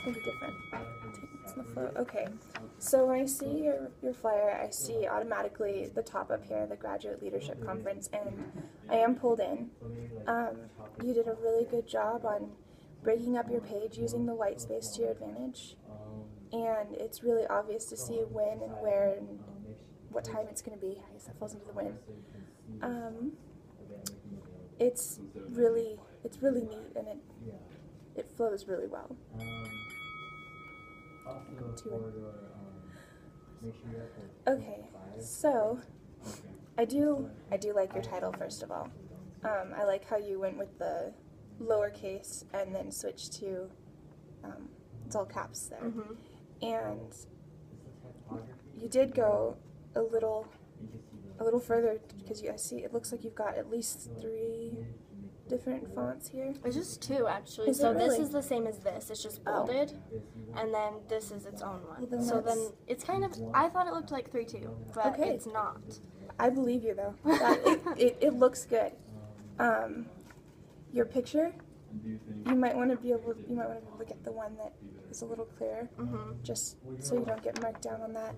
It's gonna be different. It's on the float. Okay. So when I see your flyer, I see automatically the top up here, the Graduate Leadership Conference, and I am pulled in. You did a really good job on breaking up your page using the white space to your advantage. And it's really obvious to see when and where and what time it's going to be. I guess that falls into the when. It's really neat, and it flows really well. Okay, so I do like your title, first of all. I like how you went with the lowercase and then switched to it's all caps there. Mm-hmm. And you did go a little further, because I see it looks like you've got at least 3 different fonts here. It's just 2, actually. Is So it really? this is the same as this. It's just bolded, and then this is its own one. Well, so then it's kind of, I thought it looked like 3 too, but Okay. it's not. I believe you, though. It looks good. Your picture, you might want to be able to get the one that is a little clearer, just so you don't get marked down on that.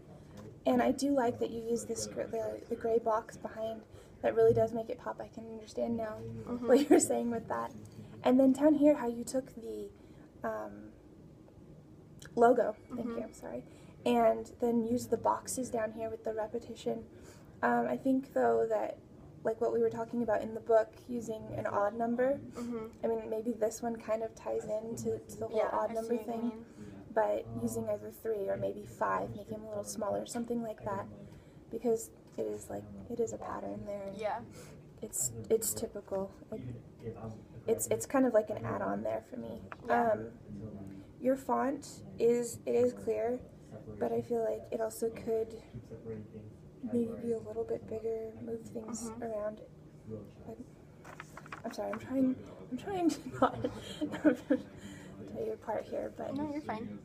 And I do like that you use this the gray box behind. That really does make it pop. I can understand now what you were saying with that. And then down here, how you took the logo, thank you, I'm sorry, and then used the boxes down here with the repetition. I think, though, that like what we were talking about in the book, using an odd number, I mean, maybe this one kind of ties into the whole odd number thing, but using either 3 or maybe 5, making them a little smaller, something like that, because it is a pattern there. Yeah. It's typical. It's kind of like an add-on there for me. Your font is clear, but I feel like it also could maybe be a little bit bigger, move things around. I'm sorry, I'm trying to not tell you apart here, but No, you're fine.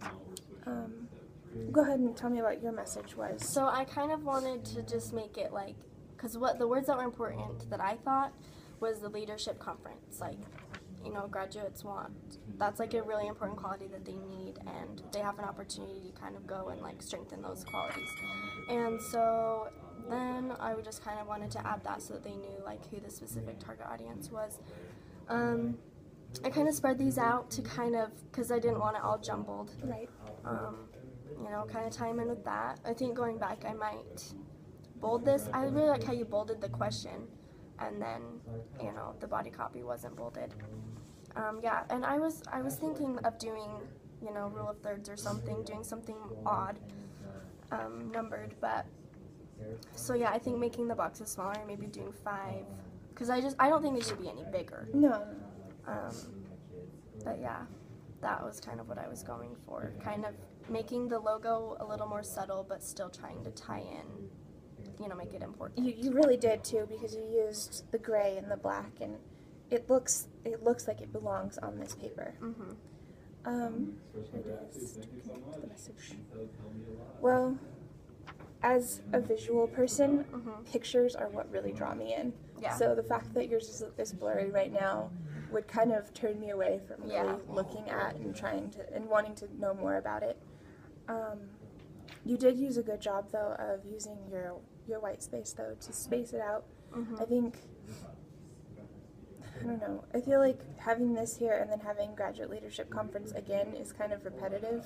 go ahead and tell me what your message was. So I kind of wanted to just make it like, because what the words that were important that I thought was the leadership conference. Like, you know, graduates want, that's like a really important quality that they need, and they have an opportunity to kind of go and like strengthen those qualities. And so then I would just kind of wanted to add that so that they knew like who the specific target audience was. I kind of spread these out to kind of, because I didn't want it all jumbled. Right. You know, kind of tie them in with that. I think going back, I might bold this. I really like how you bolded the question, and then, you know, the body copy wasn't bolded. Yeah, and I was thinking of doing, you know, rule of thirds or something, doing something odd, numbered, but, so yeah, I think making the boxes smaller, maybe doing 5, because I don't think they should be any bigger. No. But yeah, that was kind of what I was going for, kind of making the logo a little more subtle, but still trying to tie in, you know, make it important. You really did too, because you used the gray and the black, and it looks like it belongs on this paper. Here it is. To connect to the message. Well, as a visual person, pictures are what really draw me in. Yeah. So the fact that yours is blurry right now would kind of turn me away from really looking at and trying to and wanting to know more about it. You did use a good job, though, of using your white space, though, to space it out. I think, I don't know, I feel like having this here and then having Graduate Leadership Conference again is kind of repetitive,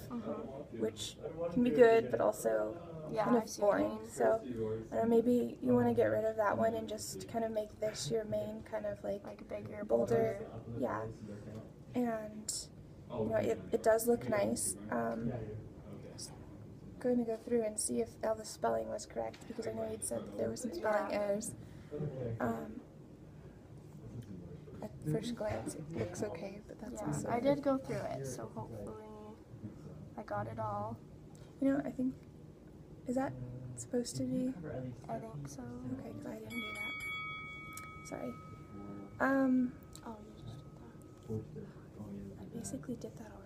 which can be good, but also kind of boring. So maybe you want to get rid of that one and just kind of make this your main kind of like bigger, bolder. Yeah. And, you know, it does look nice. Going to go through and see if all the spelling was correct, because I know you'd said that there were some spelling errors. At first glance, it looks okay, but that's also... I did go through it, so hopefully I got it all. You know, I think... Is that supposed to be? I think so. Okay, because I didn't do that. Sorry. Oh, you just did that. I basically did that already.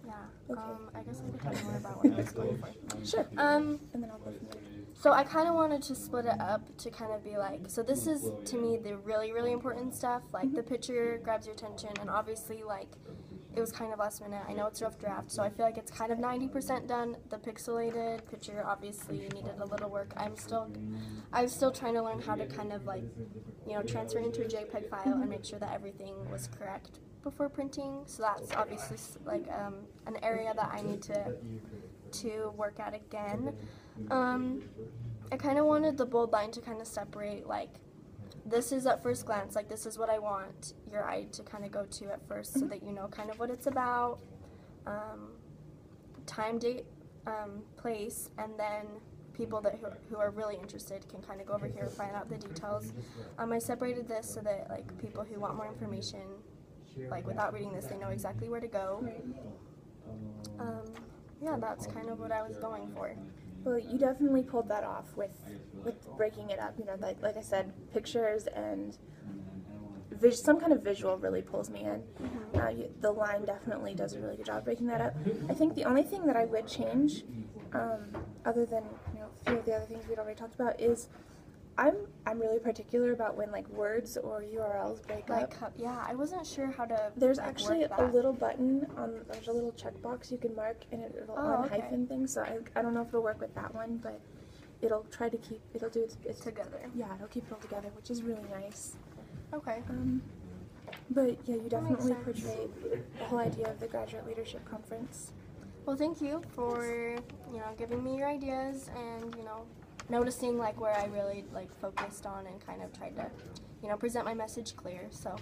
Yeah. Okay. I guess I could tell you more about what I was going for. Sure. And then I'll go from there. So I kind of wanted to split it up to kind of be like, so this is, to me, the really, really important stuff. Like, the picture grabs your attention, and obviously, like, it was kind of last minute. I know it's a rough draft, so I feel like it's kind of 90% done. The pixelated picture obviously needed a little work. I'm still trying to learn how to kind of like, you know, transfer it into a JPEG file and make sure that everything was correct before printing. So that's obviously like an area that I need to work at again. I kind of wanted the bold line to kind of separate, like, this is at first glance, like, this is what I want your eye to kind of go to at first so that you know kind of what it's about, time, date, place, and then people who are really interested can kind of go over here and find out the details. I separated this so that, like, people who want more information, like, without reading this, they know exactly where to go. Yeah, that's kind of what I was going for. Well, you definitely pulled that off with breaking it up. You know, like I said, pictures and some kind of visual really pulls me in. The line definitely does a really good job breaking that up. I think the only thing that I would change, other than, you know, a few of the other things we'd already talked about, is I'm really particular about when, like, words or URLs break up. Yeah, I wasn't sure how to. There's like, actually work a that. little button there's a little checkbox you can mark, and it'll unhyphen things. So I don't know if it'll work with that one, but it'll try to keep it'll do its together. Yeah, it'll keep it all together, which is really nice. Okay. But yeah, you definitely portrayed the whole idea of the Graduate Leadership Conference. Well, thank you for, you know, giving me your ideas and, you know, noticing, like, where I really, like, focused on and kind of tried to, you know, present my message clear. So